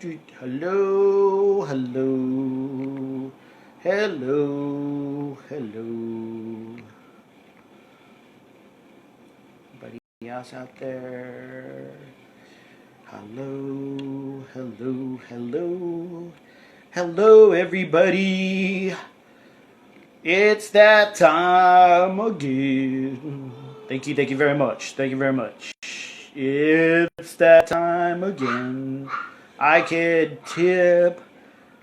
Hello, hello, hello, hello. Anybody else out there? Hello, hello, hello, hello, everybody. It's that time again. Thank you very much. Thank you very much. It's that time again. I could tip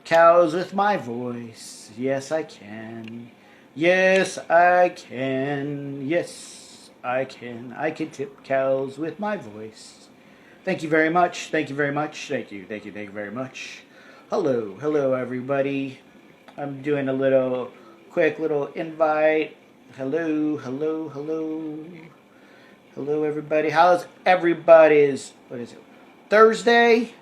cows with my voice. Yes, I can. Yes, I can. Yes, I can. I can tip cows with my voice. Thank you very much. Thank you very much. Thank you very much. Hello, everybody. I'm doing a quick little invite. Hello. Hello, everybody. How's everybody's, what is it, Thursday?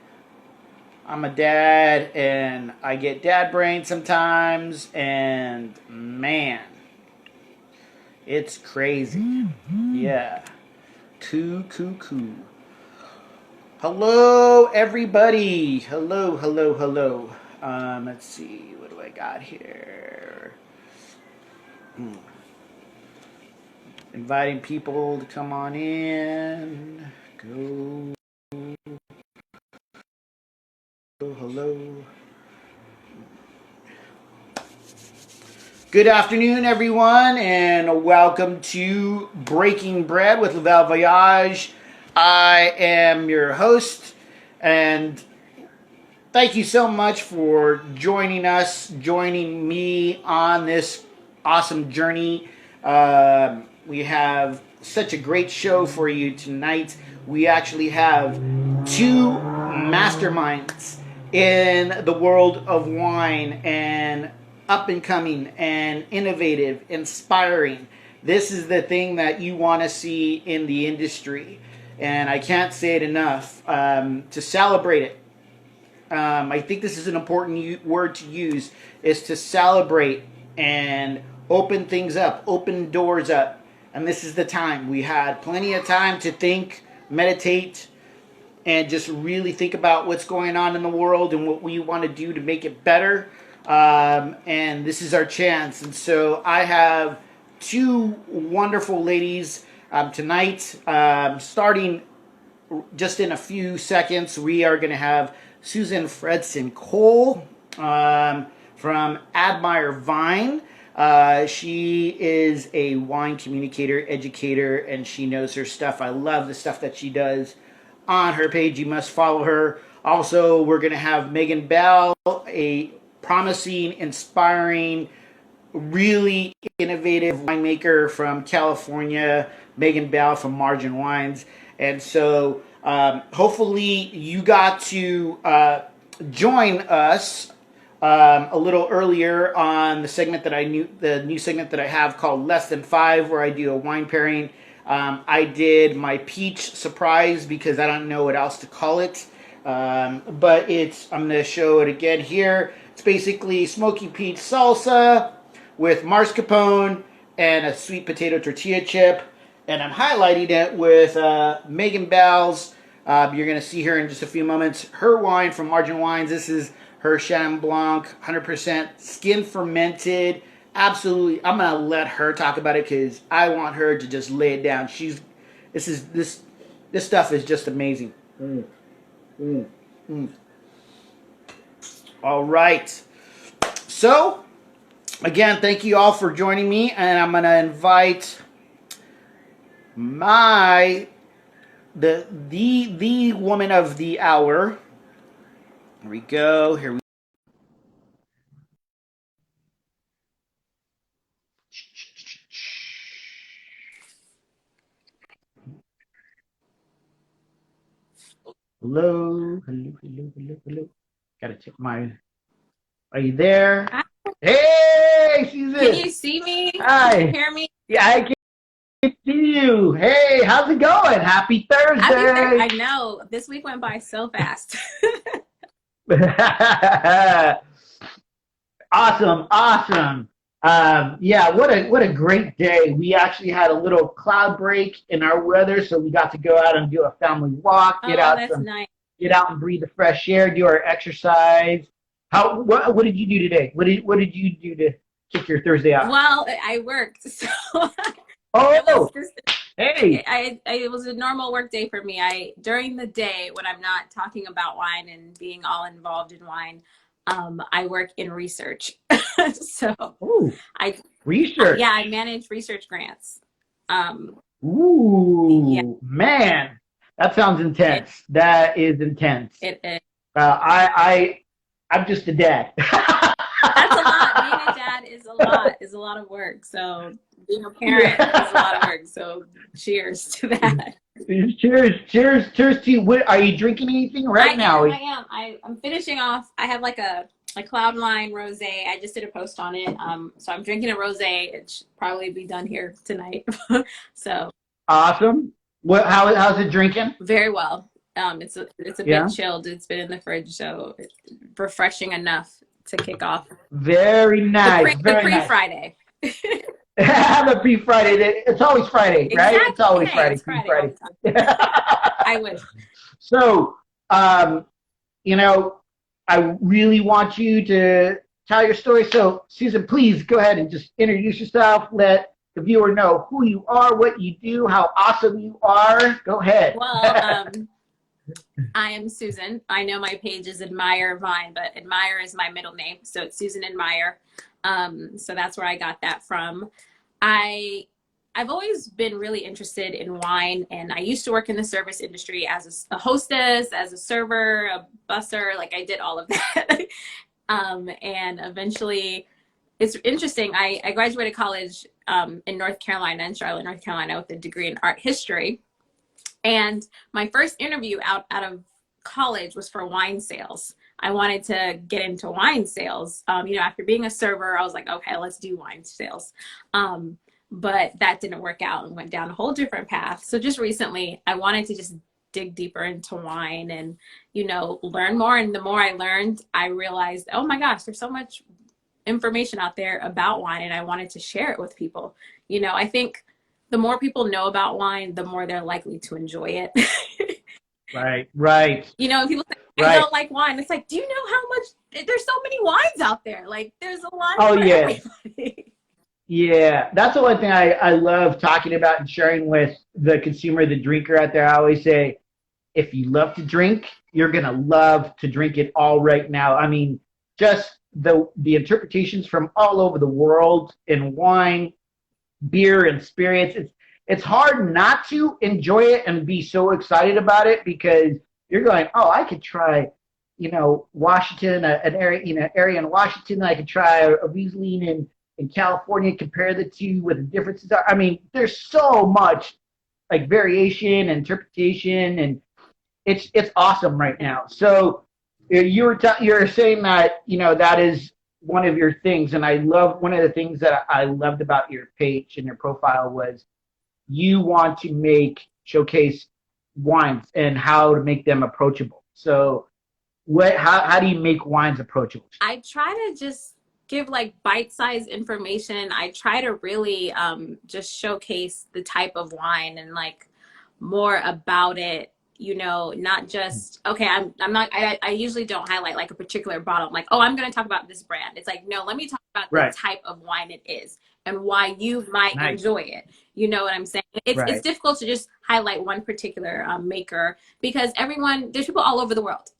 I'm a dad, and I get dad brain sometimes, and man, it's crazy. Yeah. Cool. Hello, everybody. Hello. Let's see. What do I got here? Inviting people to come on in. Go. Hello. Good afternoon, everyone, and welcome to Breaking Bread with Lavelle Voyage. I am your host, and thank you so much for joining me on this awesome journey. We have such a great show for you tonight. We actually have two masterminds in the world of wine, and up and coming and innovative, inspiring. This is the thing that you want to see in the industry, and I can't say it enough to celebrate it. I think this is an important word to use, is to celebrate and open things up, open doors up. And this is the time. We had plenty of time to think, meditate, and just really think about what's going on in the world and what we want to do to make it better. And this is our chance. And so I have two wonderful ladies tonight. Starting just in a few seconds, we are going to have Susan Fredson-Cole from Admire Vine. She is a wine communicator, educator, and she knows her stuff. I love the stuff that she does on her page. You must follow her. Also, we're going to have Megan Bell, a promising, inspiring, really innovative winemaker from California, Megan Bell from Margin Wines. And so hopefully you got to join us a little earlier on the new segment that I have called Less Than Five, where I do a wine pairing. I did my peach surprise because I don't know what else to call it. But I'm going to show it again here. It's basically smoky peach salsa with mascarpone and a sweet potato tortilla chip. And I'm highlighting it with Megan Bell's. You're going to see her in just a few moments. Her wine from Margin Wines. This is her Chenin Blanc, 100% skin fermented. Absolutely, I'm gonna let her talk about it because I want her to just lay it down. This stuff is just amazing. All right. So, again, thank you all for joining me, and I'm gonna invite the woman of the hour. Here we go. Hello. Gotta check my. Are you there? Hi. Hey, Susan. Can you see me? Hi. Can you hear me? Yeah, I can see you. Hey, how's it going? Happy Thursday. I know. This week went by so fast. Awesome. Yeah, what a great day. We actually had a little cloud break in our weather, so we got to go out and do a family walk, get Oh, out that's nice. get out and breathe the fresh air, do our exercise. What did you do today? What did you do to kick your Thursday off? Well, I worked, so it was Oh, just hey, it was a normal work day for me. I during the day when I'm not talking about wine and being all involved in wine, I work in research. So oh, I yeah, I research. manage research grants. Um, yeah, Ooh, man, that sounds it intense. That is intense. it I'm just a dad. that's a lot. Being a dad is a lot of work. So being a parent is a lot of Yeah. work. So cheers to that. Cheers to you. What, are you drinking anything right now? I am. I'm finishing off. I have like a cloud nine rosé. I just did a post on it. So I'm drinking a rosé. It should probably be done here tonight. So Awesome. How's it drinking? very well. It's a bit Yeah. chilled. It's been in the fridge, so it's refreshing enough to kick off Very nice. the Very pre nice. Friday. Have a pre Friday. It's always Friday, right? It's Exactly. always Hey, Friday, it's pre Friday all Friday. the time. I wish. So, um, you know, I really want you to tell your story. So, Susan, please go ahead and just introduce yourself. Let the viewer know who you are, what you do, how awesome you are. Go ahead. Well, I am Susan. I know my page is Admire Vine, but Admire is my middle name, so it's Susan Admire. So that's where I got that from. I I've always been really interested in wine, and I used to work in the service industry as a hostess, as a server, a busser. Like I did all of that, and eventually, it's interesting. I graduated college in North Carolina, in Charlotte, North Carolina, with a degree in art history. And my first interview out of college was for wine sales. I wanted to get into wine sales. After being a server, I was like, okay, let's do wine sales. But that didn't work out and went down a whole different path. So just recently, I wanted to just dig deeper into wine and, learn more. And the more I learned, I realized, oh my gosh, there's so much information out there about wine, and I wanted to share it with people. I think the more people know about wine, the more they're likely to enjoy it. Right, right, And people say, I right. don't like wine. It's like, do you know how much there's so many wines out there? Like there's a wine Oh, for yeah. everybody. Yeah, that's the one thing I love talking about and sharing with the consumer, the drinker out there. I always say, if you love to drink, you're gonna love to drink it all right now. I mean, just the interpretations from all over the world in wine, beer, and spirits. It's hard not to enjoy it and be so excited about it because you're going, oh, I could try, Washington, an area, area in Washington. I could try a Riesling in California. Compare the two with the differences. I mean, there's so much like variation and interpretation, and it's awesome right now. So you're saying that that is one of your things, and I love one of the things that I loved about your page and your profile was you want to showcase wines and how to make them approachable. So how do you make wines approachable? I try to just give like bite-sized information. I try to really just showcase the type of wine and like more about it, not just okay, I'm not I usually don't highlight like a particular bottle. I'm like, oh, I'm going to talk about this brand. It's like, no, let me talk about the Right. type of wine it is and why you might Nice. enjoy it. You know what I'm saying? It's Right. difficult to just highlight one particular maker because there's people all over the world.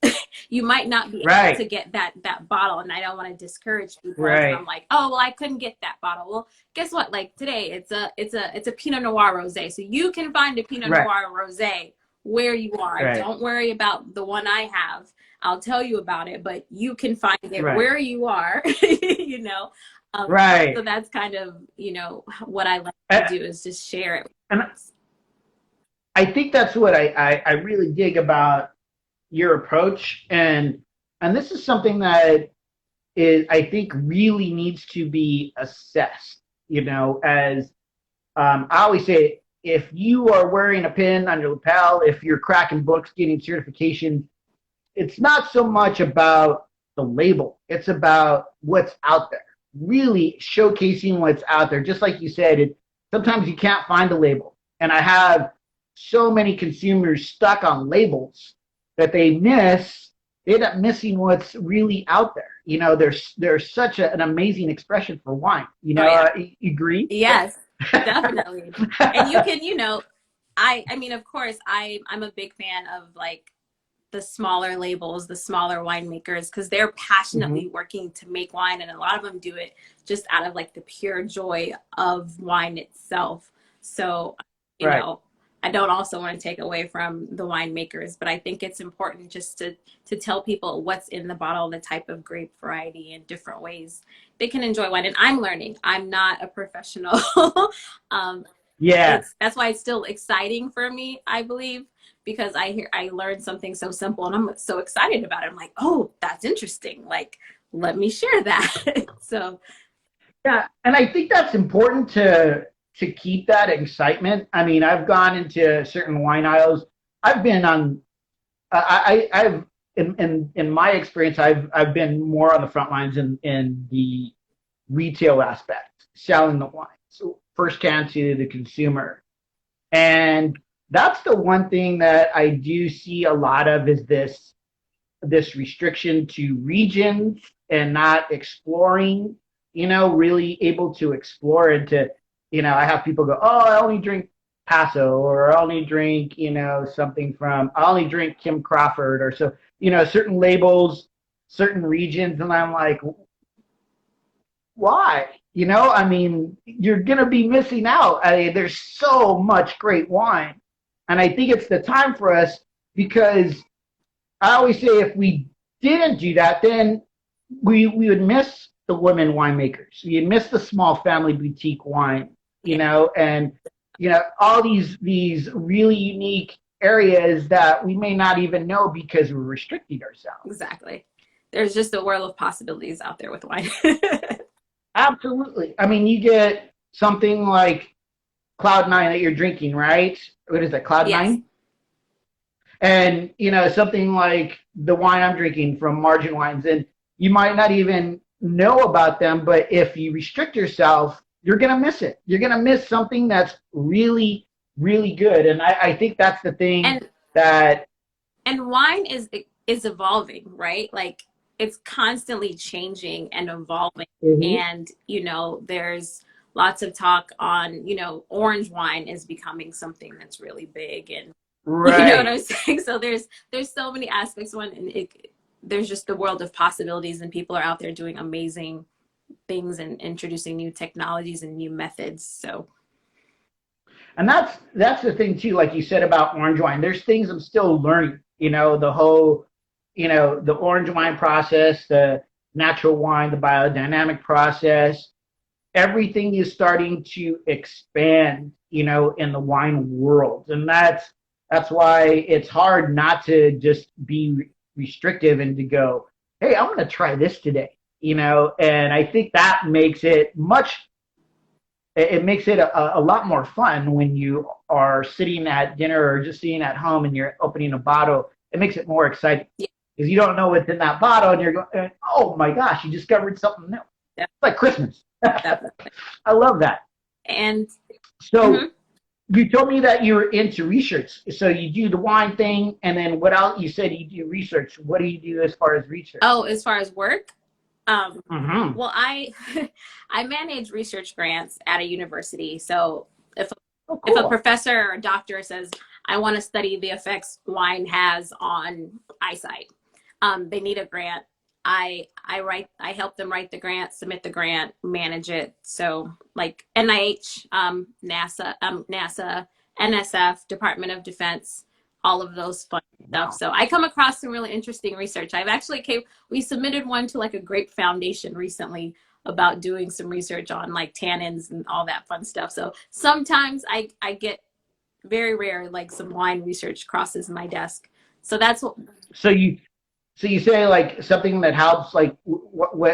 You might not be able Right. to get that bottle, and I don't want to discourage people. And I'm Right. like, oh well, I couldn't get that bottle. Well, guess what? Like today, it's a Pinot Noir rosé, so you can find a Pinot Right. Noir rosé where you are. Right. Don't worry about the one I have. I'll tell you about it, but you can find it Right. where you are. you know. So Right. that's kind of what I like to And, do is just share it. and I think that's what I really dig about your approach, and this is something that is I think really needs to be assessed. As I always say, if you are wearing a pin on your lapel, if you're cracking books, getting certifications, it's not so much about the label. It's about what's out there. Really showcasing what's out there. Just like you said, sometimes you can't find a label. And I have so many consumers stuck on labels that they miss, they end up missing what's really out there. You know, there's such an amazing expression for wine. You Oh know, yeah. you agree? Yes, definitely. And you can, you know, I mean, of course, I'm a big fan of like the smaller labels, the smaller winemakers, because they're Hmm. passionately working to make wine, and a lot of them do it just out of like the pure joy of wine itself. So, you Right. know, I don't also want to take away from the winemakers, but I think it's important just to tell people what's in the bottle, the type of grape variety, and different ways they can enjoy wine. And I'm learning. I'm not a professional. um, Yeah. it's that's why it's still exciting for me, I believe, because I learned something so simple and I'm so excited about it. I'm like, oh, that's interesting. Like, let me share that. So Yeah, and I think that's important to keep that excitement. I mean, I've gone into certain wine aisles. I've been on. I've in my experience, I've been more on the front lines in the retail aspect, selling the wine, so firsthand to the consumer. And that's the one thing that I do see a lot of is this restriction to regions and not exploring, you know, really able to explore and to, you know, I have people go, oh, I only drink Paso, or I only drink, you know, something from, I only drink Kim Crawford, or so, you know, certain labels, certain regions. And I'm like, why? You know, I mean, you're going to be missing out. I mean, there's so much great wine. And I think it's the time for us because I always say if we didn't do that, then we would miss the women winemakers. You'd miss the small family boutique wine, you yeah, know, and you know all these really unique areas that we may not even know because we're restricting ourselves. exactly. There's just a world of possibilities out there with wine. Absolutely. I mean, you get something like Cloud Nine that you're drinking, right? What is that, Cloud Yes. Nine? And you know something like the wine I'm drinking from Margin Wines, and you might not even know about them, but if you restrict yourself, you're gonna miss it. You're gonna miss something that's really, really good. And I think that's the thing And that. wine is evolving, right? Like it's constantly changing and evolving. Mhm. And you know, there's lots of talk on, you know, orange wine is becoming something that's really big, and you know what Right. I'm saying? So there's so many aspects to one, and there's just the world of possibilities, and people are out there doing amazing things and introducing new technologies and new methods. So And that's the thing too, like you said about orange wine. There's things I'm still learning. You know, the whole, you know, the orange wine process, the natural wine, the biodynamic process, everything is starting to expand, you know, in the wine world. And that's why it's hard not to just be restrictive and to go, hey, I'm going to try this today, you know. And I think that makes it it makes it a lot more fun when you are sitting at dinner or just sitting at home and you're opening a bottle. It makes it more exciting yeah, because you don't know what's in that bottle and you're going, oh my gosh, you discovered something new. def- It's like Christmas. definitely. I love that. And So mhm. you told me that you were into research. So you do the wine thing, and then what else? You said you do research. What do you do as far as research? Oh, as far as work, um, Mm-hmm. well, I I manage research grants at a university. So if Oh, if a cool. professor or a doctor says, I want to study the effects wine has on eyesight, they need a grant. I help them write the grant, submit the grant, manage it. So like NIH, NASA, NSF, Department of Defense, all of those fun stuff. Wow. So I come across some really interesting research. I've actually we submitted one to like a grape foundation recently about doing some research on like tannins and all that fun stuff. So sometimes I get, very rare, like some wine research crosses my desk. So that's what. So you say like something that helps like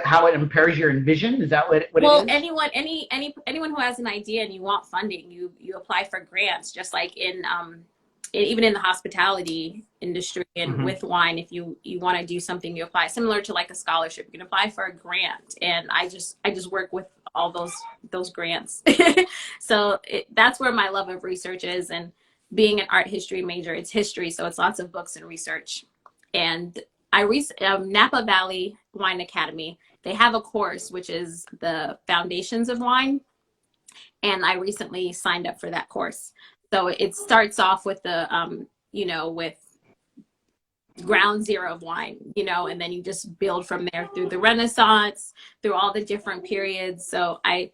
how it impairs your vision? Is that what it Well, is? anyone who has an idea and you want funding, you apply for grants, just like in even in the hospitality industry and Mm-hmm. with wine. If you want to do something, you apply similar to like a scholarship. You can apply for a grant, and I just work with all those grants. So that's where my love of research is, and being an art history major, it's history, so it's lots of books and research. And Napa Valley Wine Academy, they have a course which is the foundations of wine, and I recently signed up for that course. So it starts off with the with ground zero of wine, and then you just build from there through the Renaissance, through all the different periods. So I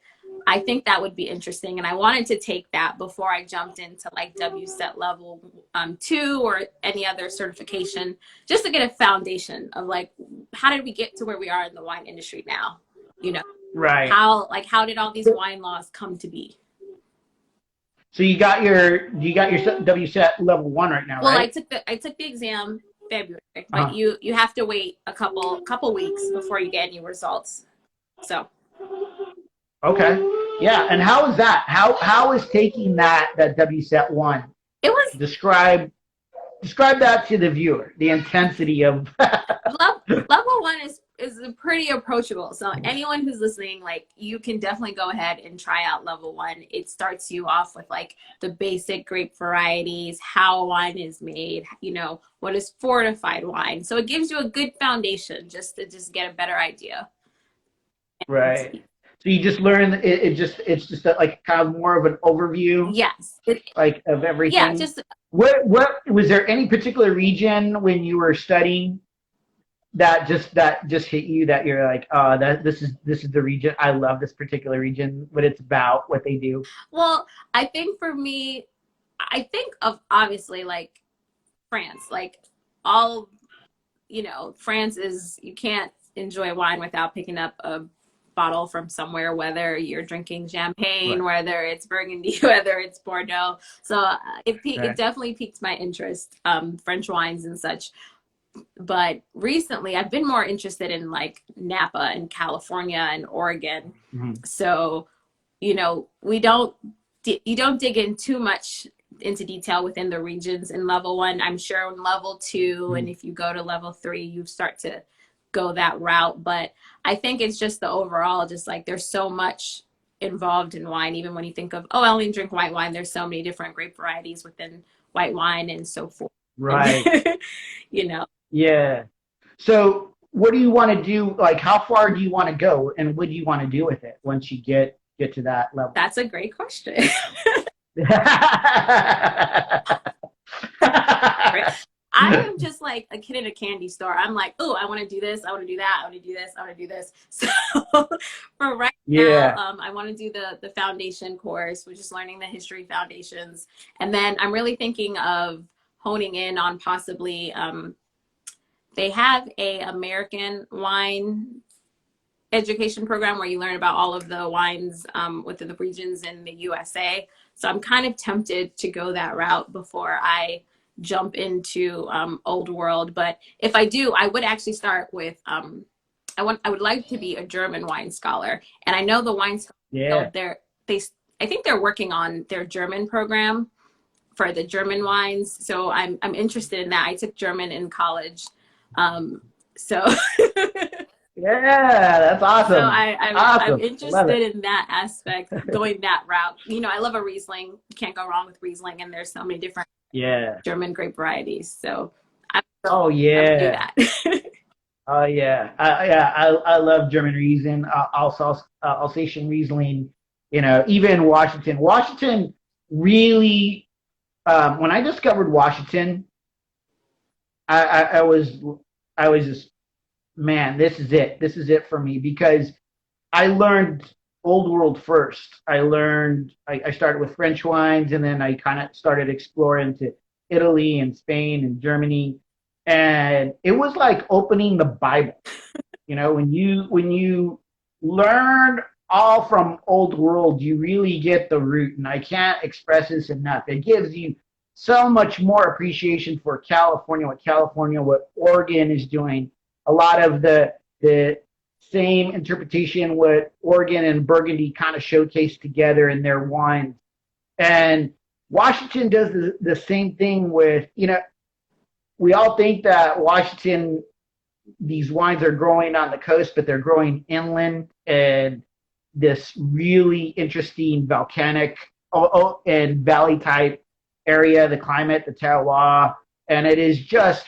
think that would be interesting, and I wanted to take that before I jumped into like WSET level 2 or any other certification, just to get a foundation of like, how did we get to where we are in the wine industry now? Right. How did all these wine laws come to be? So you got your WSET level 1 right now, Well, right? I took the exam February, but Uh-huh. you have to wait a couple weeks before you get any results. So Okay. Yeah. And how is that? How is taking that WSET 1? it was Describe that to the viewer. The intensity of. level 1 is pretty approachable. So anyone who's listening, like, you can definitely go ahead and try out level 1. It starts you off with like the basic grape varieties, how wine is made, what is fortified wine. So it gives you a good foundation just to get a better idea. Right. So you just learn it's just like kind of more of an overview. Yes. Like of everything. Yeah. Just what was there any particular region when you were studying that just hit you that you're like, oh, that this is the region, I love this particular region, what it's about, what they do? Well, I think for me, I think of obviously like France, like all, France is, you can't enjoy wine without picking up a bottle from somewhere, whether you're drinking champagne, Right. whether it's Burgundy, whether it's Bordeaux. So it Right. definitely piqued my interest, French wines and such. But recently I've been more interested in like Napa and California and Oregon. Mm-hmm. So, you don't dig in too much into detail within the regions in level 1. I'm sure in level 2, and if you go to level 3, you start to go that route. But I think it's just the overall, just like there's so much involved in wine. Even when you think of, oh, I only drink white wine, there's so many different grape varieties within white wine and so forth. Right. And, Yeah. So what do you want to do? Like, how far do you want to go, and what do you want to do with it once you get to that level? That's a great question. I am just like a kid in a candy store. I'm like, oh, I want to do this. I want to do that. I want to do this. I want to do this. So for right now, I want to do the foundation course, which is learning the history foundations. And then I'm really thinking of honing in on possibly, they have a American wine education program where you learn about all of the wines within the regions in the USA. So I'm kind of tempted to go that route before I jump into old world. But if I do, I would actually start with I would like to be a German wine scholar. And I know the wine scholar, I think they're working on their German program for the German wines. So I'm interested in that. I took German in college. So Yeah, that's awesome. So awesome. I'm interested in that aspect, going that route. I love a Riesling. You can't go wrong with Riesling, and there's so many different German grape varieties. So I do that. Oh yeah, I love German Riesling, Alsatian Riesling. Even Washington. Washington really. When I discovered Washington, I was just, man, this is it. This is it for me, because I learned old world first. I started with French wines, and then I kind of started exploring to Italy and Spain and Germany. And it was like opening the Bible. When you learn all from old world, you really get the root. And I can't express this enough. It gives you so much more appreciation for California, what Oregon is doing. A lot of the same interpretation what Oregon and Burgundy kind of showcase together in their wines. And Washington does the same thing with, we all think that Washington, these wines are growing on the coast, but they're growing inland, and this really interesting volcanic and valley type area, the climate, the terroir, and it is just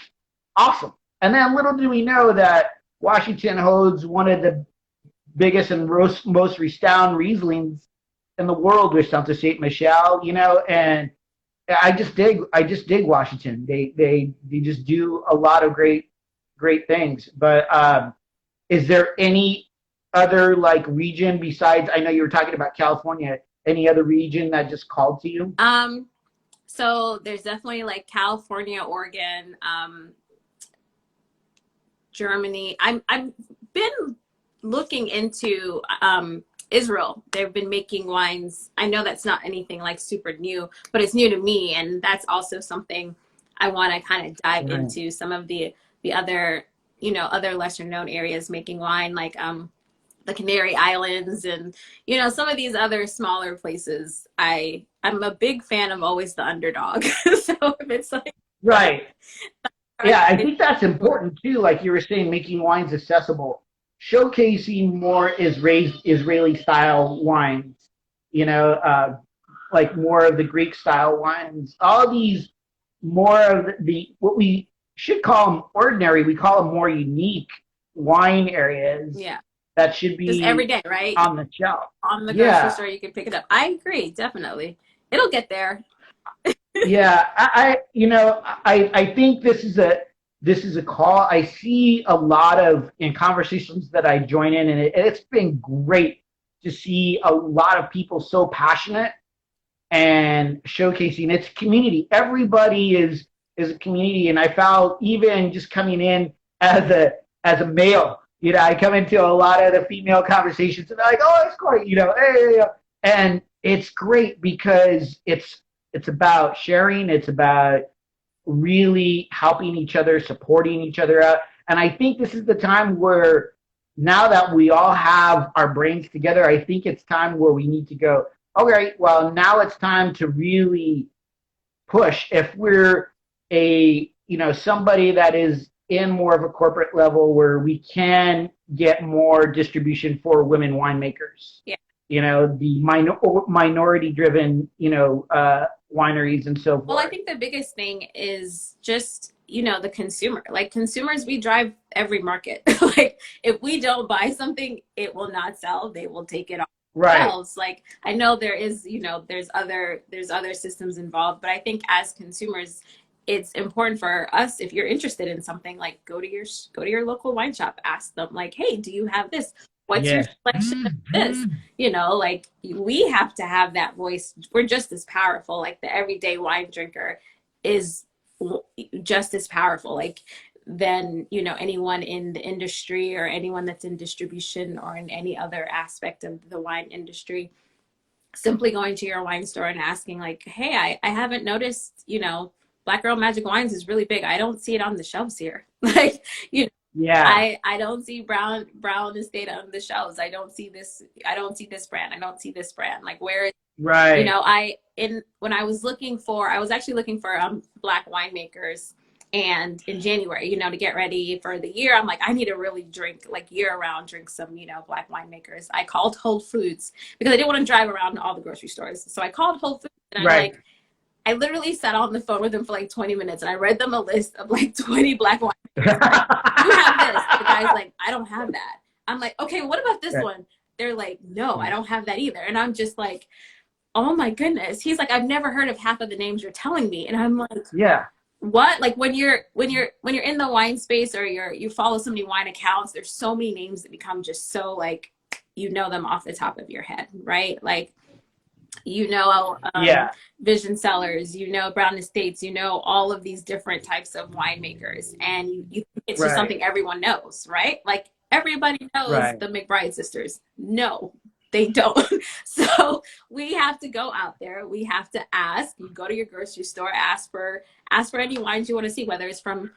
awesome. And then little do we know that Washington holds one of the biggest and most renowned Rieslings in the world with Santa St. Michelle, and I just dig Washington. They just do a lot of great things. But is there any other like region besides? I know you were talking about California. Any other region that just called to you? So there's definitely like California, Oregon, Germany. I've been looking into Israel. They've been making wines. I know that's not anything like super new, but it's new to me, and that's also something I want to kind of dive Right. into. Some of the other other lesser known areas making wine, like the Canary Islands, and some of these other smaller places. I'm a big fan of always the underdog. So if it's like Right. Yeah, I think that's important too. Like you were saying, making wines accessible, showcasing more Israeli style wines. You know, like more of the Greek style wines. All these more of the what we should call them ordinary. We call them more unique wine areas yeah, that should just every be day, right? on the shelf. On the grocery Yeah, store, you can pick it up. I agree, definitely. It'll get there. yeah. I think this is a call. I see a lot of in conversations that I join in, and it's been great to see a lot of people so passionate and showcasing its community. Everybody is a community, and I found even just coming in as a male, I come into a lot of the female conversations, and they're like, "Oh, it's great," hey, and it's great because it's about sharing. It's about really helping each other, supporting each other out. And I think this is the time where now that we all have our brains together, I think it's time where we need to go, okay, well, now it's time to really push. If we're somebody that is in more of a corporate level where we can get more distribution for women winemakers, Yeah. The minority driven, wineries and so Well, I forth. think the biggest thing is just, the consumer. Like consumers, we drive every market. Like if we don't buy something, it will not sell. They will take it off Right. shelves. Like I know there is, there's other systems involved, but I think as consumers, it's important for us if you're interested in something, like go to your local wine shop, ask them like, hey, do you have this? What's your Yes. selection of this? Like we have to have that voice. We're just as powerful. Like the everyday wine drinker is just as powerful. Like than anyone in the industry or anyone that's in distribution or in any other aspect of the wine industry. Simply going to your wine store and asking like, hey, I haven't noticed, Black Girl Magic Wines is really big. I don't see it on the shelves here. Like, Yeah. I don't see Brown Estate on the shelves. I don't see this brand. I don't see this brand. Like where is, Right. when I was actually looking for black winemakers, and in January, to get ready for the year, I'm like, I need to really drink, like year round, drink some, black winemakers. I called Whole Foods because I didn't want to drive around to all the grocery stores. So I called Whole Foods, and I'm Right. like, I literally sat on the phone with them for like 20 minutes, and I read them a list of like 20 black winemakers. I'm like, you have this. The guy's like, I don't have that. I'm like, okay, what about this one? They're like, no, I don't have that either. And I'm just like, oh my goodness. He's like, I've never heard of half of the names you're telling me. And I'm like, Yeah. what? Like when you're in the wine space, or you follow so many wine accounts, there's so many names that become just so like, them off the top of your head, right? Like, Yeah. Vision Cellars, Brown Estates, all of these different types of winemakers, and it's just Right. something everyone knows, right? Like everybody knows Right. the McBride sisters. No, they don't. So we have to go out there. We have to ask. You go to your grocery store, ask for any wines you want to see, whether it's from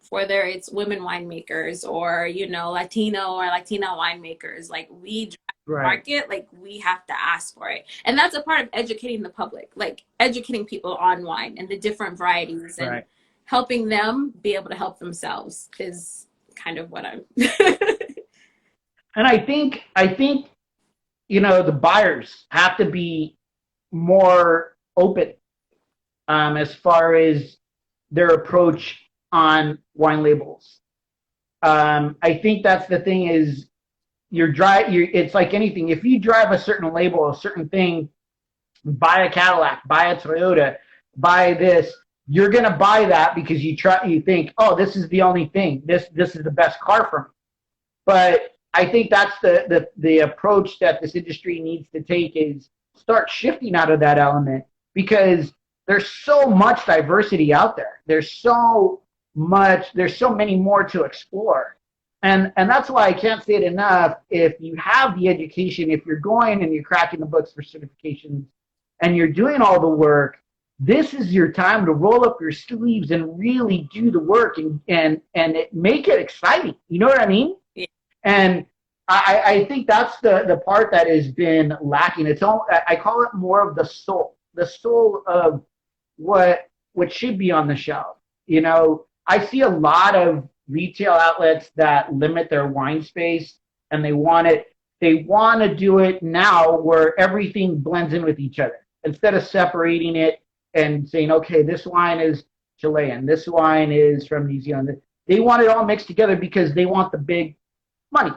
whether it's women winemakers or Latino or Latina winemakers. Like we Right. market, like we have to ask for it, and that's a part of educating the public, like educating people on wine and the different varieties, and Right. helping them be able to help themselves is kind of what I'm And I think the buyers have to be more open as far as their approach on wine labels. I think that's the thing is it's like anything. If you drive a certain label, a certain thing, buy a Cadillac, buy a Toyota, buy this, you're going to buy that because you think, oh, this is the only thing. This is the best car for me. But I think that's the approach that this industry needs to take is start shifting out of that element because there's so much diversity out there. There's so many more to explore. And that's why I can't say it enough. If you have the education, if you're going and you're cracking the books for certifications and you're doing all the work, this is your time to roll up your sleeves and really do the work and make it exciting. You know what I mean? Yeah. And I think that's the part that has been lacking. I call it more of the soul of what should be on the shelf. You know, I see a lot of retail outlets that limit their wine space, and they want to do it now where everything blends in with each other instead of separating it and saying, okay, this wine is Chilean, this wine is from New Zealand. They want it all mixed together because they want the big money.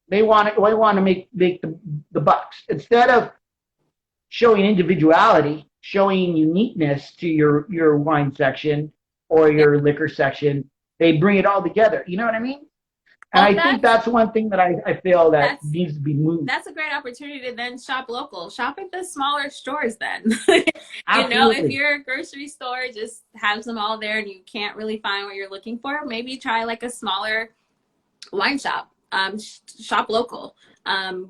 They want to make the bucks instead of showing individuality, showing uniqueness to your wine section or your liquor section. They bring it all together. You know what I mean? And I think that's one thing that I feel that needs to be moved. That's a great opportunity to then shop local. Shop at the smaller stores then. You know, if you're a grocery store, just have them all there and you can't really find what you're looking for, maybe try like a smaller wine shop. Shop local.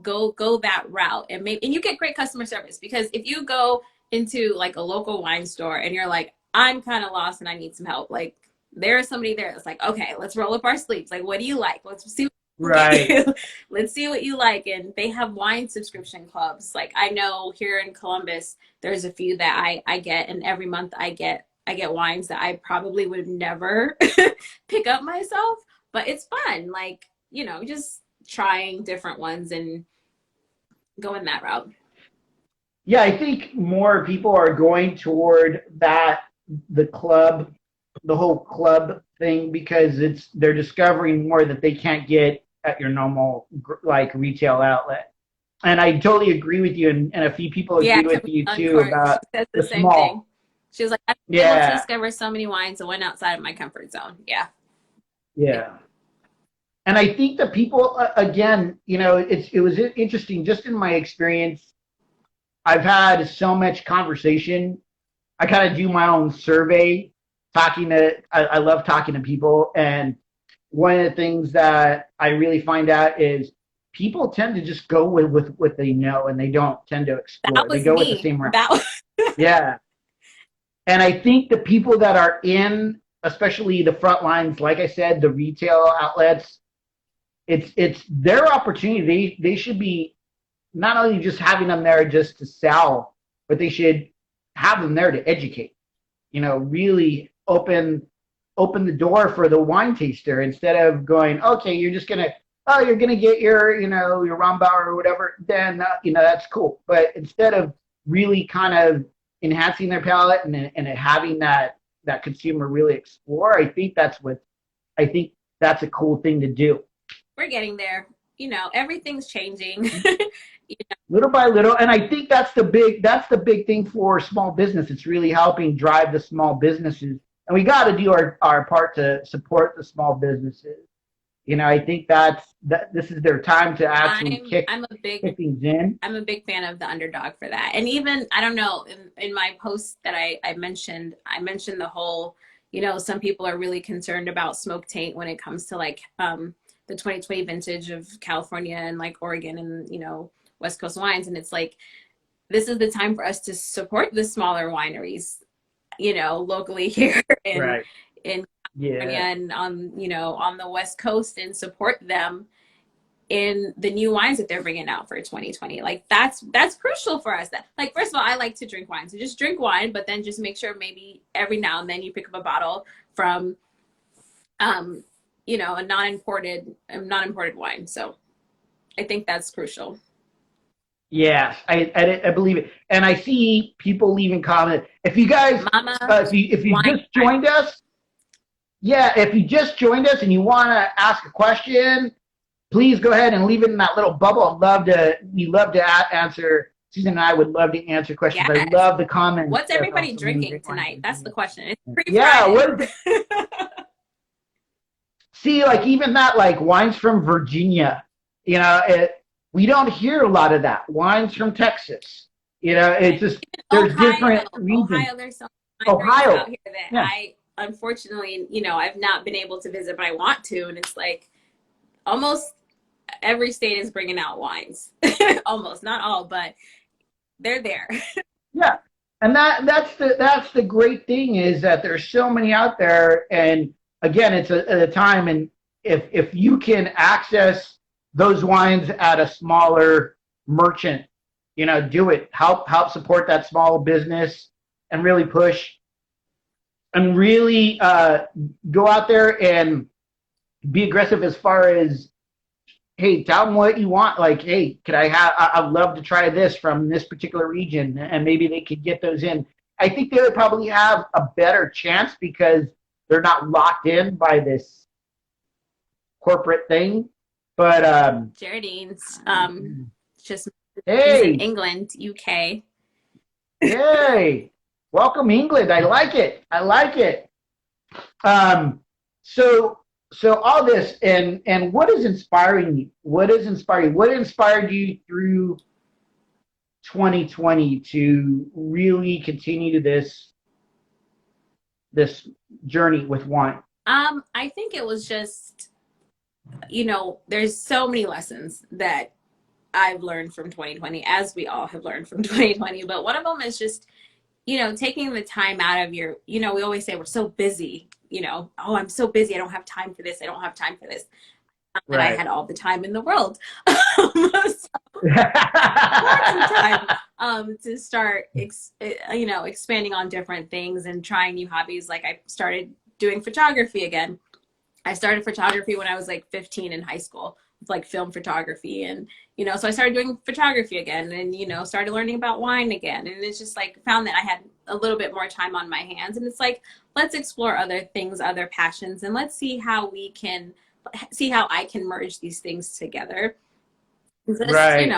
Go that route. And you get great customer service because if you go into like a local wine store and you're like, I'm kind of lost and I need some help, like there's somebody there that's like, okay, let's roll up our sleeves. Like, what do you like? Let's see. Right. Let's see what you like. And they have wine subscription clubs. Like I know here in Columbus, there's a few that I get, and every month I get wines that I probably would never pick up myself, but it's fun. Like, you know, just trying different ones and going that route. Yeah, I think more people are going toward the whole club thing because they're discovering more that they can't get at your normal like retail outlet. And I totally agree with you, and a few people agree with you too about the same small thing. She was like, I've been able to discover so many wines that went outside of my comfort zone. Yeah. And I think that people, again, you know, it was interesting. Just in my experience, I've had so much conversation. I kind of do my own survey, I love talking to people. And one of the things that I really find out is people tend to just go with what they know, and they don't tend to explore. They go with the same route. Yeah. And I think the people that are in, especially the front lines, like I said, the retail outlets, it's their opportunity. They should be not only just having them there just to sell, but they should have them there to educate. You know, really open the door for the wine taster instead of going, okay, you're gonna get your Rambau or whatever. Then that's cool. But instead of really kind of enhancing their palate and having that consumer really explore, I think that's a cool thing to do. We're getting there. You know, everything's changing. Little by little, and I think that's the big thing for small business. It's really helping drive the small businesses, and we got to do our part to support the small businesses. You know, I think this is their time to actually kick things in. I'm a big fan of the underdog for that, and even I don't know in my post that I mentioned the whole, you know, some people are really concerned about smoke taint when it comes to like the 2020 vintage of California and like Oregon and, you know, West Coast wines. And it's like, this is the time for us to support the smaller wineries, you know, locally here in California and on the West Coast, and support them in the new wines that they're bringing out for 2020. Like that's crucial for us. That, like, first of all, I like to drink wine. So just drink wine, but then just make sure maybe every now and then you pick up a bottle from, you know, a non-imported wine. So I think that's crucial. Yes, I believe it. And I see people leaving comments. If you guys, if you just joined us, Yeah, if you just joined us and you want to ask a question, please go ahead and leave it in that little bubble. We love to answer. Susan and I would love to answer questions. I Yes. love the comments What's from everybody so many drinking great wines. tonight? That's the question. It's Yeah, pre-Friday. what is it? See, like even that, like wines from Virginia, we don't hear a lot of that. Wines from Texas, it's just there's different regions. Ohio, there's some wineries Ohio, out here that yeah, I unfortunately, I've not been able to visit, but I want to, and it's like almost every state is bringing out wines. Almost, not all, but they're there. yeah. And that's the great thing is that there's so many out there, and again, it's a time, and if you can access those wines at a smaller merchant, do it. Help support that small business, and really push, and really go out there and be aggressive as far as, hey, tell them what you want. Like, hey, could I'd love to try this from this particular region, and maybe they could get those in. I think they would probably have a better chance because they're not locked in by this corporate thing. But Geraldine's just he's in hey, England, UK. yay, welcome England. I like it. I like it. Um, so all this, and what is inspiring you? What is inspiring? What inspired you through 2020 to really continue this journey with wine? I think it was just, there's so many lessons that I've learned from 2020, as we all have learned from 2020. But one of them is just, taking the time out of your, we always say we're so busy, oh, I'm so busy. I don't have time for this. I don't have time for this. And I had all the time in the world. Time to start, expanding on different things and trying new hobbies. Like I started doing photography again. I started photography when I was like 15 in high school, like film photography. And, so I started doing photography again and, started learning about wine again. And it's just like found that I had a little bit more time on my hands. And it's like, let's explore other things, other passions, and let's see how I can merge these things together. Just, Right.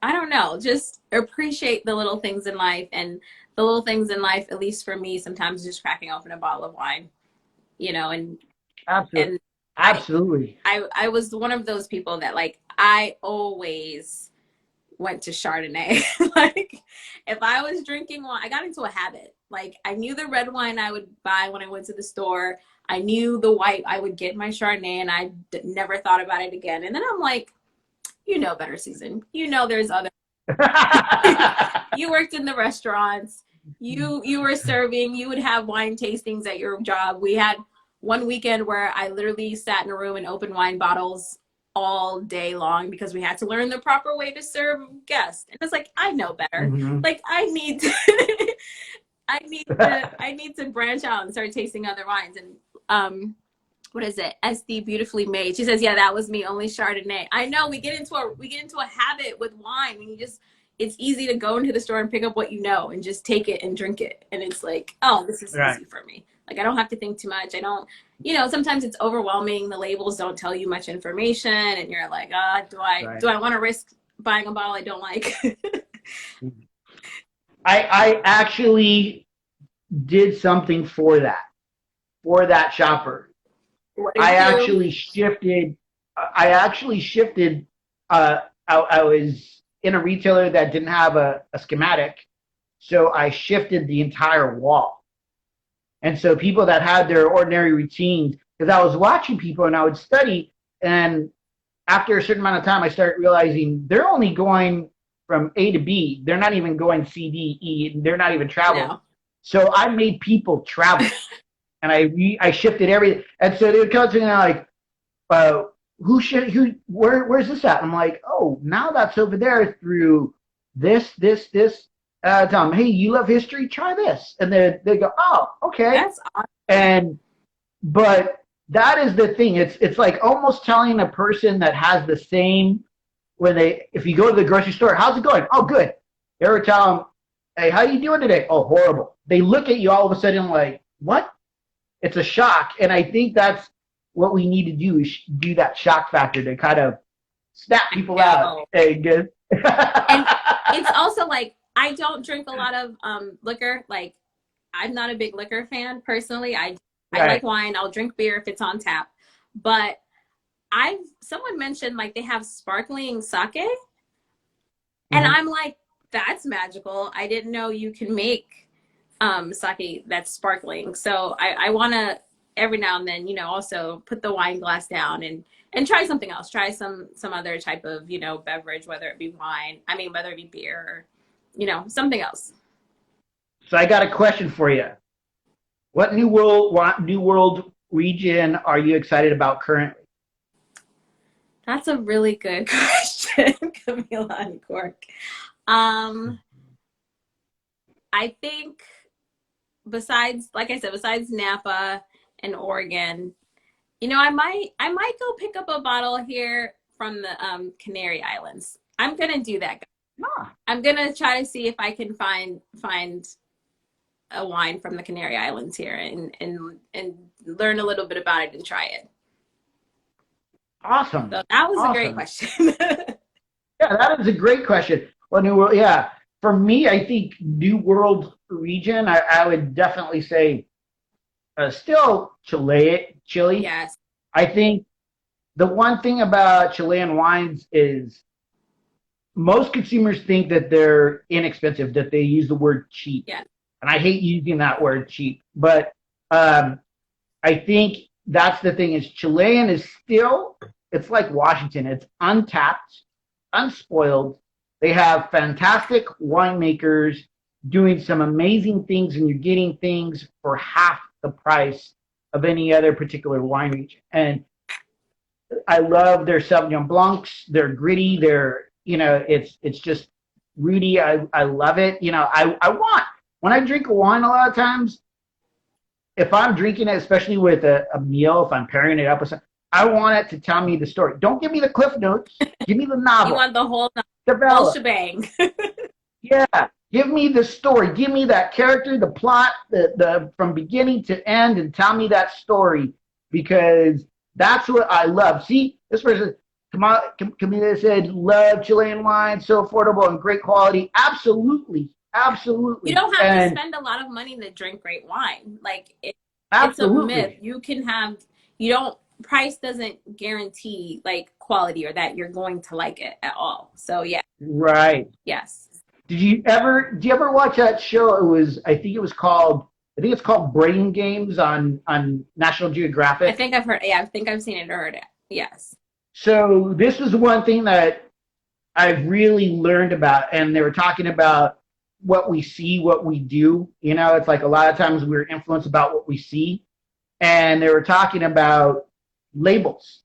I don't know, just appreciate the little things in life. And the little things in life, at least for me, sometimes just cracking open a bottle of wine, and Absolutely. and Absolutely. I was one of those people that like I always went to Chardonnay. Like if I was drinking wine, I got into a habit. Like I knew the red wine I would buy when I went to the store. I knew the white I would get my Chardonnay, and I never thought about it again. And then I'm like, better, Susan. There's other. You worked in the restaurants. You were serving. You would have wine tastings at your job. We had one weekend where I literally sat in a room and opened wine bottles all day long because we had to learn the proper way to serve guests. And it's like, I know better. Mm-hmm. Like I need to I need to branch out and start tasting other wines. And what is it? SD Beautifully Made. She says, yeah, that was me, only Chardonnay. I know we get into a habit with wine when it's easy to go into the store and pick up what you know and just take it and drink it. And it's like, oh, this is easy for me. Like I don't have to think too much. I don't, sometimes it's overwhelming. The labels don't tell you much information and you're like, do I want to risk buying a bottle I don't like? I actually did something for that shopper. I actually shifted. I was in a retailer that didn't have a schematic, so I shifted the entire wall. And so people that had their ordinary routines, because I was watching people and I would study, and after a certain amount of time, I started realizing they're only going from A to B. They're not even going C, D, E. They're not even traveling. No. So I made people travel, and I shifted everything. And so they would come to me and like, where's this at? I'm like, oh, now that's over there through this. Tell them, hey, you love history? Try this. And then they go, oh, okay. That's awesome. But that is the thing. It's like almost telling a person that has the same, if you go to the grocery store, how's it going? Oh, good. You ever tell them, hey, how you doing today? Oh, horrible. They look at you all of a sudden like, what? it's a shock. And I think that's what we need to do, is do that shock factor to kind of snap people out. Hey, good. And it's also like, I don't drink a lot of liquor. Like, I'm not a big liquor fan personally. I like wine. I'll drink beer if it's on tap. But someone mentioned like they have sparkling sake. And I'm like, that's magical. I didn't know you can make sake that's sparkling. So I want to every now and then, also put the wine glass down and try something else. Try some other type of, beverage, whether it be whether it be beer or, something else. So I got a question for you. What new world region are you excited about currently? That's a really good question, Camila and Cork. I think besides Napa and Oregon, I might go pick up a bottle here from the Canary Islands. I'm gonna do that. I'm gonna try to see if I can find a wine from the Canary Islands here and learn a little bit about it and try it. Awesome. So that was a great question. Yeah, that is a great question. Well, New World, yeah. For me, I think New World region, I would definitely say still Chile. Yes. I think the one thing about Chilean wines is most consumers think that they're inexpensive, that they use the word cheap. Yeah. And I hate using that word cheap. But I think that's the thing, is Chilean is still, it's like Washington. It's untapped, unspoiled. They have fantastic winemakers doing some amazing things, and you're getting things for half the price of any other particular wine region. And I love their Sauvignon Blancs. They're gritty. They're, it's just rooty. I love it. When I drink a wine, a lot of times, if I'm drinking it, especially with a meal, if I'm pairing it up with something, I want it to tell me the story. Don't give me the cliff notes. Give me the novel. You want the whole shebang. Yeah. Give me the story. Give me that character, the plot, the from beginning to end, and tell me that story, because that's what I love. See, this person, Camila said, love Chilean wine, so affordable and great quality. Absolutely. You don't have to spend a lot of money to drink great wine. Like, it's a myth. Price doesn't guarantee like quality or that you're going to like it at all. So yeah. Right. Yes. Did you ever watch that show? I think it's called Brain Games on National Geographic. I think I've heard. Yeah, I think I've seen it or heard it. Yes. So this was one thing that I've really learned about, and they were talking about what we see, what we do. It's like a lot of times we're influenced about what we see, and they were talking about labels.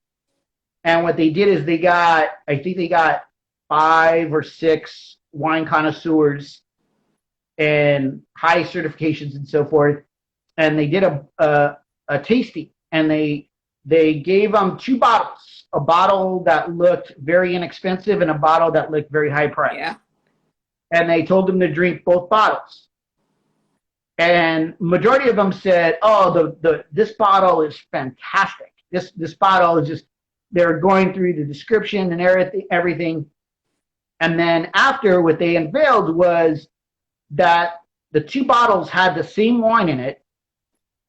And what they did is they got 5 or 6 wine connoisseurs and high certifications and so forth, and they did a tasting, and they gave them 2 bottles, a bottle that looked very inexpensive and a bottle that looked very high priced. Yeah. And they told them to drink both bottles. And majority of them said, "Oh, this bottle is fantastic. This bottle is just," they're going through the description and everything. And then after, what they unveiled was that the 2 bottles had the same wine in it,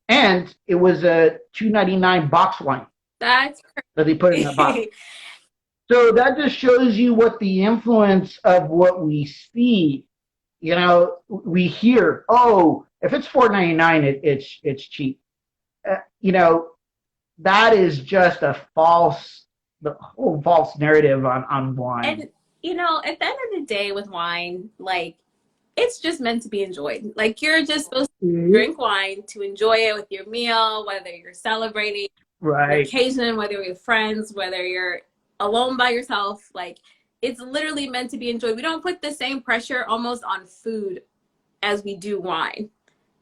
and it was a $2.99 box wine. That's crazy. That they put in the bottle. So that just shows you what the influence of what we see. We hear, "Oh, if it's $4.99, it's cheap." That is just the whole false narrative on wine. And at the end of the day with wine, like, it's just meant to be enjoyed. Like, you're just supposed to drink wine to enjoy it with your meal, whether you're celebrating an occasion, whether you're with friends, whether you're alone by yourself. Like, it's literally meant to be enjoyed. We don't put the same pressure almost on food as we do wine.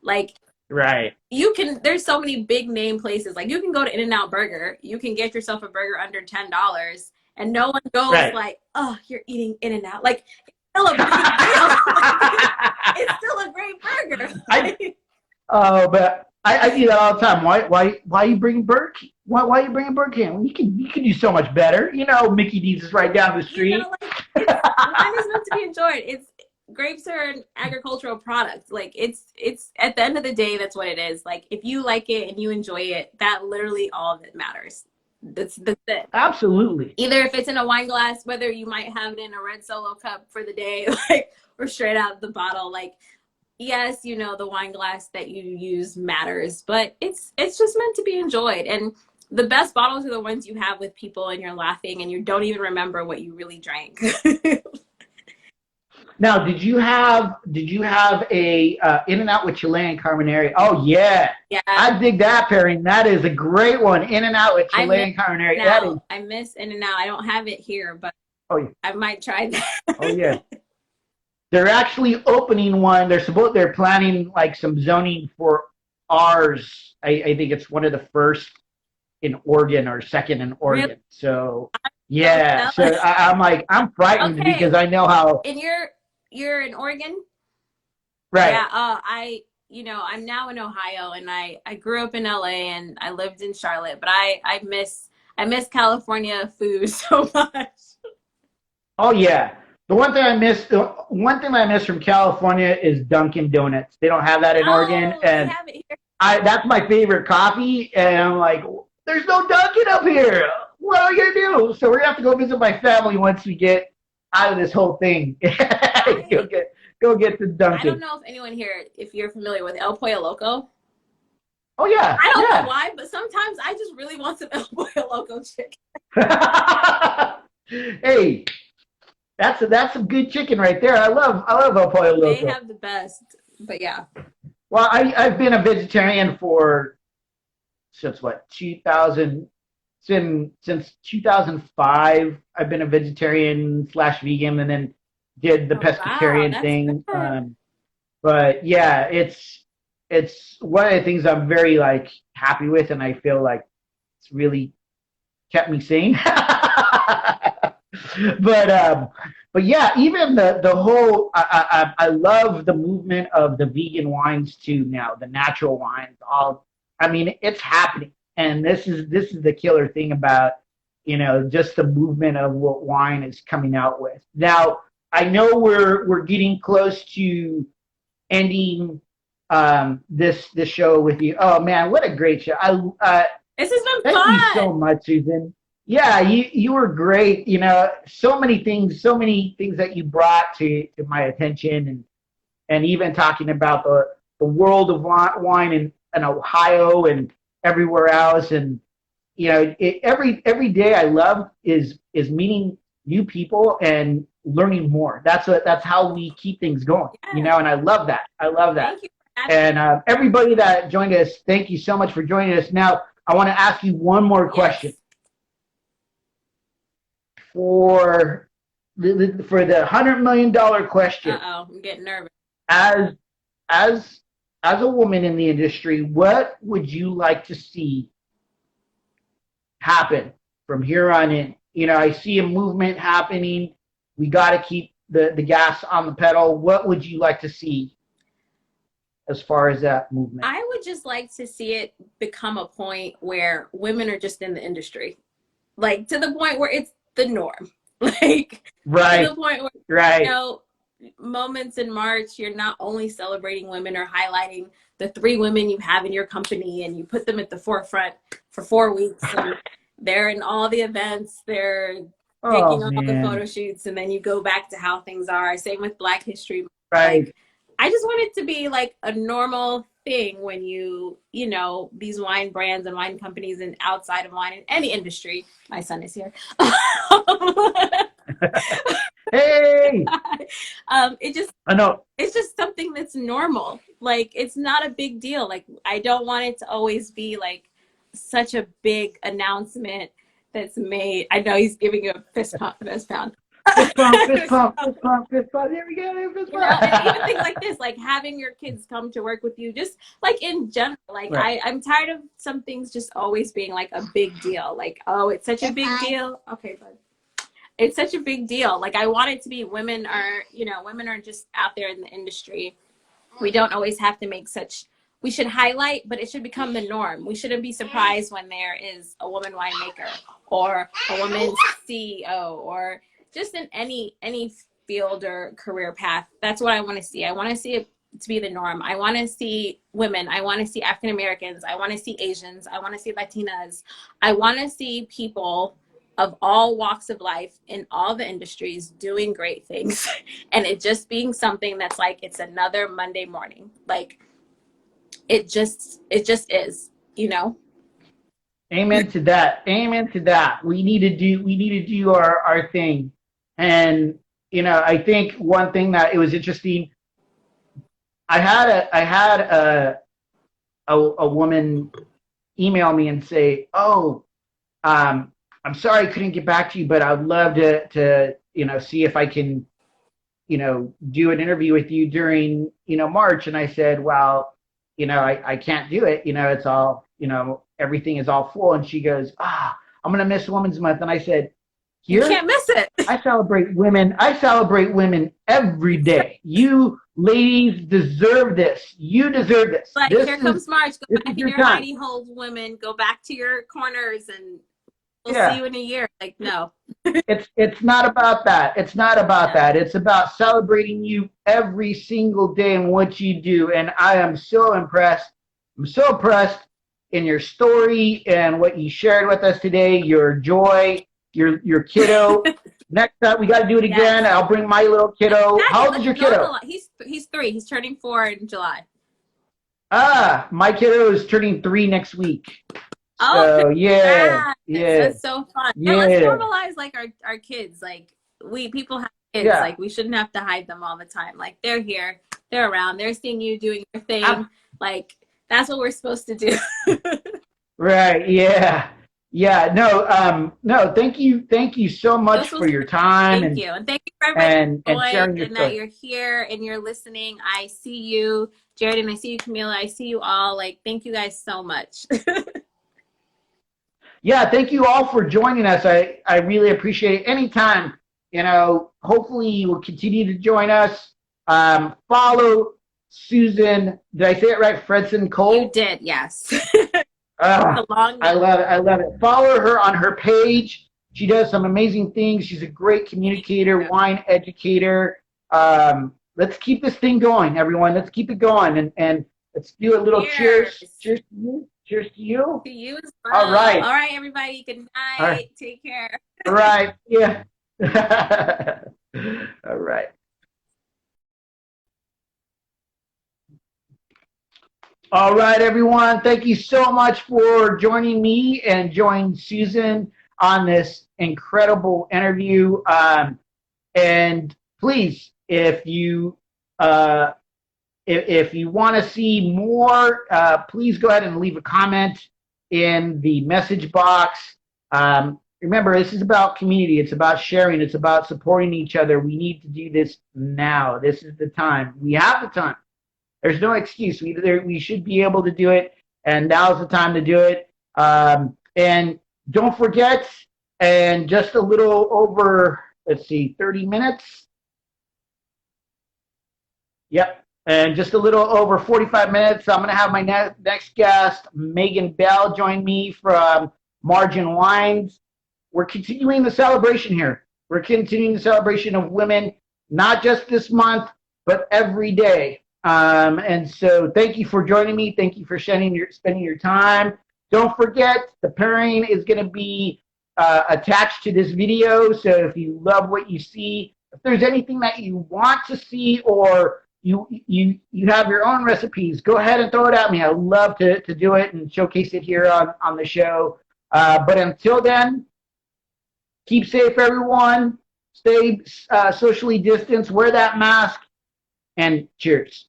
Like, there's so many big name places. Like, you can go to In-N-Out Burger. You can get yourself a burger under $10, and no one goes like, "Oh, you're eating In-N-Out." Like, it's still a big deal. It's still a great burger. But I do that all the time. Why are you bringing Burke? Why are you bringing Burke in? You can do so much better. You know, Mickey D's is right down the You street. know, like wine is meant to be enjoyed. It's grapes are an agricultural product. Like it's at the end of the day, that's what it is. Like if you like it and you enjoy it, that literally all that matters. That's it. Absolutely. Either if it's in a wine glass, whether you might have it in a red solo cup for the day, like or straight out of the bottle, like yes, you know, the wine glass that you use matters, but it's just meant to be enjoyed. And the best bottles are the ones you have with people and you're laughing and you don't even remember what you really drank. Now, did you have a In and Out with Chilean Carbonara? Oh yeah, Yeah, I dig that pairing. That is a great one. In and Out with I miss Chilean Carbonara. That is. now. I miss In and Out. I don't have it here, but Oh yeah. I might try Oh that. yeah. They're actually opening one. They're planning like some zoning for ours. I think it's one of the first in Oregon or second in Really? Oregon. So So yeah. So jealous. I'm like I'm frightened because Okay, I know how. and you're in Oregon? Right. Yeah, you know, I'm now in Ohio and I grew up in LA and I lived in Charlotte, but I miss California food so much. Oh yeah. The one thing I miss from California is Dunkin' Donuts. They don't have that in Oregon, Oh, they and have it here. I that's my favorite coffee. And I'm like, there's no Dunkin' up here. What are we gonna do? So we're gonna have to go visit my family once we get out of this whole thing. I Go get the I don't Dunkin'. know if anyone here if you're familiar with El Pollo Loco. Oh yeah, I don't know yeah. why, but sometimes I just really want some El Pollo Loco chicken. Hey, that's some good chicken right there. I love El Pollo They Loco. have the best. But yeah. Well, I've been a vegetarian for since what 2000 since 2005. I've been a vegetarian slash vegan, and then did the Oh wow, pescatarian that's thing. good. But yeah, it's one of the things I'm very like happy with, and I feel like it's really kept me sane. but but yeah, even the whole I love the movement of the vegan wines too now, the natural wines. All I mean, it's happening, and this is the killer thing about just the movement of what wine is coming out with. Now I know we're getting close to ending this show with you. Oh man, what a great show! This has been Thank you so fun. much, Susan. Yeah, you were great. So many things that you brought to my attention, and even talking about the world of wine in Ohio and everywhere else. And every day I love is meeting new people and learning more. That's how we keep things going. Yes. And I love that. I love that. Thank you for having me. And everybody that joined us, thank you so much for joining us. Now, I want to ask you one more question Yes. for the $100 million question. Uh-oh, I'm getting nervous. As as as a woman in the industry, what would you like to see happen from here on in? I see a movement happening. We got to keep the gas on the pedal. What would you like to see as far as that movement? I would just like to see it become a point where women are just in the industry. Like to the point where it's the norm. Like to Right, the point where, you right. know, moments in March, you're not only celebrating women or highlighting the three women you have in your company and you put them at the forefront for 4 weeks and they're in all the events, they're Oh taking all the photo man, shoots, and then you go back to how things are. Same with Black History Month. right. Like, I just want it to be like a normal thing when you know, these wine brands and wine companies and outside of wine in any industry. My son is here. Hey, It just I know. it's just something that's normal. Like it's not a big deal. Like I don't want it to always be like such a big announcement that's made. I know he's giving you a fist pump, fist pound. Fist pump, fist Fist pump, pump. fist pump, fist pump. There we go, fist You know, and even things pump. like this, like having your kids come to work with you, just like in general, like Right. I'm tired of some things just always being like a big deal. Like, oh, it's such a big deal. Okay, bud. It's such a big deal. Like I want it to be women are just out there in the industry. We don't always have to make such we should highlight, but it should become the norm. We shouldn't be surprised when there is a woman winemaker or a woman CEO or just in any field or career path. That's what I want to see. I want to see it to be the norm. I want to see women. I want to see African Americans. I want to see Asians. I want to see Latinas. I want to see people of all walks of life in all the industries doing great things and it just being something that's like it's another Monday morning. Like it just is, you know. Amen to that. Amen to that. We need to do our thing. And I think one thing that it was interesting, I had a woman email me and say, "Oh, I'm sorry I couldn't get back to you, but I'd love to see if I can do an interview with you during March." And I said, "Well, I can't do it. It's all everything is all full." And she goes, "I'm gonna miss Women's Month." And I said, You "Here, can't miss it." I celebrate women. I celebrate women every day. You ladies deserve this. You deserve this. Like, here comes March. Go back in your hidey holes, women. Go back to your corners, and we'll see you in a year. Like, no. It's not about that. It's not about that. It's about celebrating you every single day and what you do. And I am so impressed. I'm so impressed in your story and what you shared with us today. Your joy, your kiddo. Next time we got to do it again. Yes. I'll bring my little kiddo. How old is your kiddo? He's 3. He's turning 4 in July. My kiddo is turning 3 next week. Oh, so, yeah. That's so fun. Yeah. And let's normalize like our kids. Like people have kids. Yeah. Like we shouldn't have to hide them all the time. Like they're here, they're around, they're seeing you doing your thing. Like that's what we're supposed to do. Right. Yeah. Yeah, no, thank you so much for your time. Thank you. And thank you for everybody and sharing your story. That you're here and you're listening. I see you, Jared, and I see you, Camila. I see you all. Like, thank you guys so much. Yeah, thank you all for joining us. I really appreciate it. Anytime, hopefully you will continue to join us. Follow Susan, did I say it right? Fredson-Cole? You did, yes. I love it. I love it. Follow her on her page. She does some amazing things. She's a great communicator, wine educator. Let's keep this thing going, everyone. Let's keep it going. And let's do a little cheers. Cheers to you. Cheers to you. To you as well. All right. All right, everybody. Good night. Right. Take care. All right. Yeah. All right. All right, everyone. Thank you so much for joining me and joining Susan on this incredible interview. And please, if you want to see more, please go ahead and leave a comment in the message box. Remember, this is about community. It's about sharing. It's about supporting each other. We need to do this now. This is the time. We have the time. There's no excuse. We should be able to do it, and now's the time to do it. And don't forget, and just a little over, 30 minutes. Yep. And just a little over 45 minutes, I'm going to have my next guest, Megan Bell, join me from Margin Wines. We're continuing the celebration here. We're continuing the celebration of women, not just this month, but every day. And so thank you for joining me. Thank you for spending your time. Don't forget, the pairing is going to be attached to this video. So if you love what you see, if there's anything that you want to see or you have your own recipes, go ahead and throw it at me. I love to do it and showcase it here on the show. But until then, keep safe, everyone. Stay socially distanced, wear that mask, and cheers.